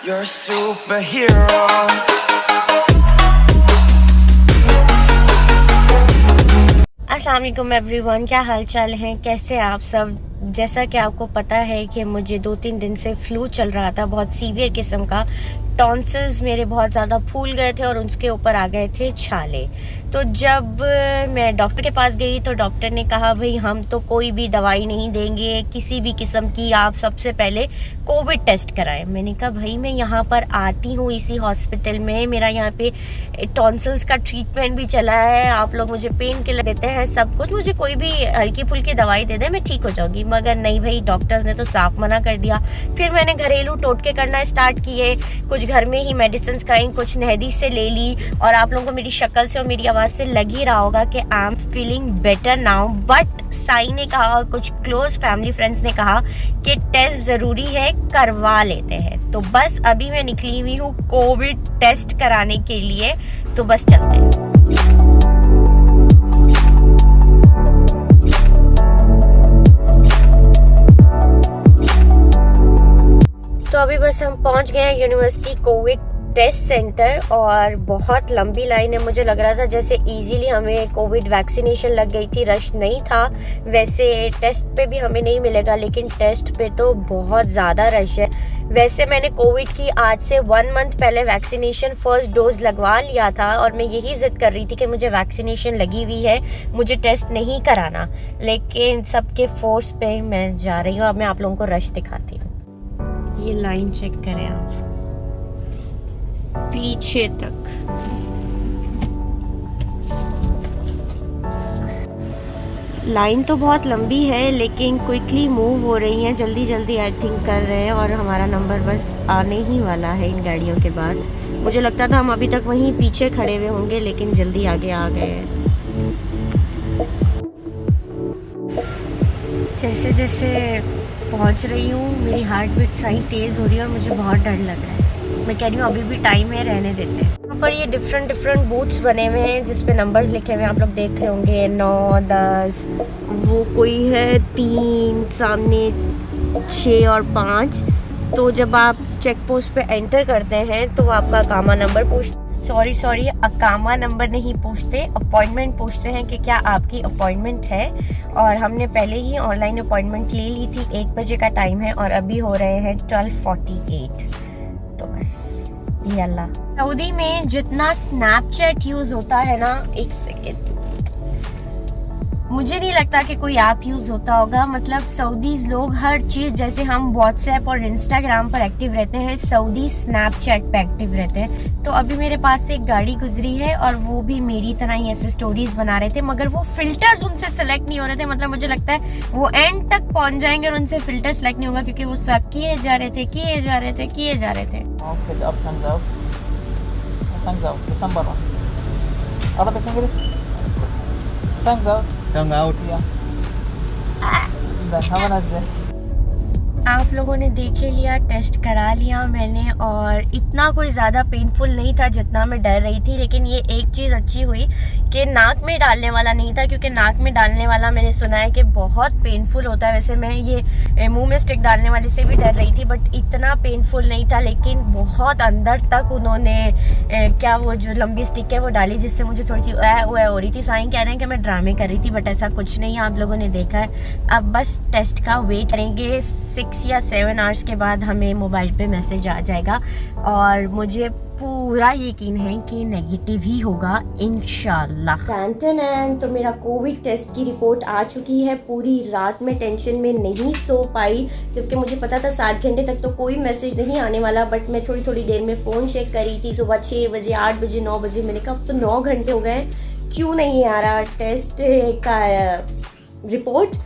You're a superhero. अस्सलाम वालेकुम everyone, क्या हाल चाल हैं, कैसे आप सब। जैसा कि आपको पता है कि मुझे 2-3 दिन से फ्लू चल रहा था, बहुत सीवियर किस्म का। टॉन्सिल्स मेरे बहुत ज़्यादा फूल गए थे और उसके ऊपर आ गए थे छाले। तो जब मैं डॉक्टर के पास गई तो डॉक्टर ने कहा भाई हम तो कोई भी दवाई नहीं देंगे किसी भी किस्म की, आप सबसे पहले कोविड टेस्ट कराएं। मैंने कहा भाई मैं यहाँ पर आती हूँ इसी हॉस्पिटल में, मेरा यहाँ पे टॉन्सिल्स का ट्रीटमेंट भी चला है, आप लोग मुझे पेन किलर देते हैं, सब कुछ, मुझे कोई भी हल्की फुल्की दवाई दे दे मैं ठीक हो जाऊंगी। मगर नहीं भाई, डॉक्टर्स ने तो साफ मना कर दिया। फिर मैंने घरेलू टोटके करना स्टार्ट किए, कुछ घर में ही मेडिसिन खाई, कुछ नहदी से ले ली। और आप लोगों को मेरी शक्ल से और मेरी आवाज़ से लग ही रहा होगा कि I am feeling better now. But Sai ने कहा और कुछ क्लोज फैमिली फ्रेंड्स ने कहा कि टेस्ट ज़रूरी है, करवा लेते हैं। तो बस अभी मैं निकली हुई हूँ कोविड टेस्ट कराने के लिए, तो बस चलते हैं। तो अभी बस हम पहुंच गए हैं यूनिवर्सिटी कोविड टेस्ट सेंटर और बहुत लंबी लाइन है। मुझे लग रहा था जैसे इजीली हमें कोविड वैक्सीनेशन लग गई थी, रश नहीं था। वैसे टेस्ट पे भी हमें नहीं मिलेगा, लेकिन टेस्ट पे तो बहुत ज़्यादा रश है। वैसे मैंने कोविड की आज से 1 मंथ पहले वैक्सीनेशन फर्स्ट डोज लगवा लिया था और मैं यही जिद कर रही थी कि मुझे वैक्सीनेशन लगी हुई है, मुझे टेस्ट नहीं कराना। लेकिन सबके फोर्स पे मैं जा रही हूँ। अब मैं आप लोगों को रश दिखाती हूँ। ये लाइन चेक करें आप, पीछे तक। लाइन तो बहुत लंबी है लेकिन क्विकली मूव हो रही हैं, जल्दी जल्दी आई थिंक कर रहे हैं और हमारा नंबर बस आने ही वाला है इन गाड़ियों के बाद। मुझे लगता था हम अभी तक वहीं पीछे खड़े हुए होंगे लेकिन जल्दी आगे आ गए हैं। जैसे जैसे पहुंच रही हूँ मेरी हार्ट बीट सही तेज़ हो रही है और मुझे बहुत डर लग रहा है। मैं कह रही हूँ अभी भी टाइम है, रहने देते हैं। यहाँ पर ये डिफरेंट बूथ्स बने हुए हैं जिस पे नंबर्स लिखे हुए हैं, आप लोग देख रहे होंगे 9, 10, वो कोई है 3, सामने 6 और 5। तो जब आप चेक पोस्ट पे एंटर करते हैं तो आपका अकामा नंबर अकामा नंबर नहीं पूछते, अपॉइंटमेंट पूछते हैं कि क्या आपकी अपॉइंटमेंट है। और हमने पहले ही ऑनलाइन अपॉइंटमेंट ले ली थी, 1 बजे का टाइम है और अभी हो रहे हैं 12:48। तो बस ये अल्लाह। सऊदी में जितना स्नैपचैट यूज़ होता है ना, एक सेकेंड, मुझे नहीं लगता कि कोई ऐप यूज़ होता होगा। मतलब सऊदी लोग हर चीज़, जैसे हम व्हाट्सएप और इंस्टाग्राम पर एक्टिव रहते हैं, सऊदी स्नैपचैट पे एक्टिव रहते हैं। तो अभी मेरे पास से एक गाड़ी गुजरी है और वो भी मेरी तरह ही ऐसे स्टोरीज बना रहे थे, मगर वो फिल्टर्स उनसे सेलेक्ट नहीं हो रहे थे। मतलब मुझे लगता है वो एंड तक पहुंच जाएंगे और उनसे फिल्टर सेलेक्ट नहीं होगा क्योंकि वो सब किए जा रहे थे। आप लोगों ने देख ही लिया, टेस्ट करा लिया मैंने और इतना कोई ज़्यादा पेनफुल नहीं था जितना मैं डर रही थी। लेकिन ये एक चीज़ अच्छी हुई कि नाक में डालने वाला नहीं था, क्योंकि नाक में डालने वाला मैंने सुना है कि बहुत पेनफुल होता है। वैसे मैं ये मुंह में स्टिक डालने वाले से भी डर रही थी, बट इतना पेनफुल नहीं था। लेकिन बहुत अंदर तक उन्होंने क्या वो जो लंबी स्टिक है वो डाली, जिससे मुझे थोड़ी सी हो रही थी। साईं कह रहे हैं कि मैं ड्रामे कर रही थी, बट ऐसा कुछ नहीं है, आप लोगों ने देखा है। अब बस टेस्ट का वेट करेंगे, 6 या 7 आवर्स के बाद हमें मोबाइल पे मैसेज आ जाएगा और मुझे पूरा यकीन है कि नेगेटिव ही होगा इंशाल्लाह। तो मेरा कोविड टेस्ट की रिपोर्ट आ चुकी है। पूरी रात में टेंशन में नहीं सो पाई, जबकि मुझे पता था 7 घंटे तक तो कोई मैसेज नहीं आने वाला। बट मैं थोड़ी देर में फ़ोन चेक करी थी, सुबह 6 बजे, 8 बजे, 9 बजे। मैंने कहा अब तो 9 घंटे हो गए, क्यों नहीं आ रहा टेस्ट का रिपोर्ट।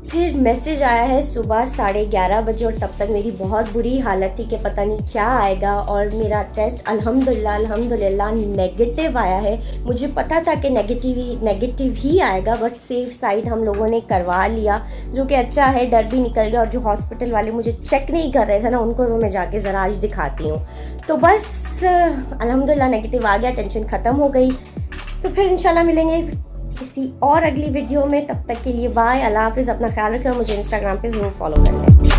फिर मैसेज आया है सुबह 11:30 बजे और तब तक मेरी बहुत बुरी हालत थी कि पता नहीं क्या आएगा। और मेरा टेस्ट अल्हम्दुलिल्लाह नेगेटिव आया है। मुझे पता था कि नेगेटिव ही आएगा, बट सेफ साइड हम लोगों ने करवा लिया, जो कि अच्छा है, डर भी निकल गया। और जो हॉस्पिटल वाले मुझे चेक नहीं कर रहे थे ना, उनको तो मैं जाके ज़रा आज दिखाती हूँ। तो बस अल्हम्दुलिल्लाह नेगेटिव आ गया, टेंशन ख़त्म हो गई। तो फिर इंशाल्लाह मिलेंगे किसी और अगली वीडियो में। तब तक के लिए बाय, अल्लाह हाफिज़, अपना ख्याल रखें और मुझे इंस्टाग्राम पे ज़रूर फॉलो कर लें।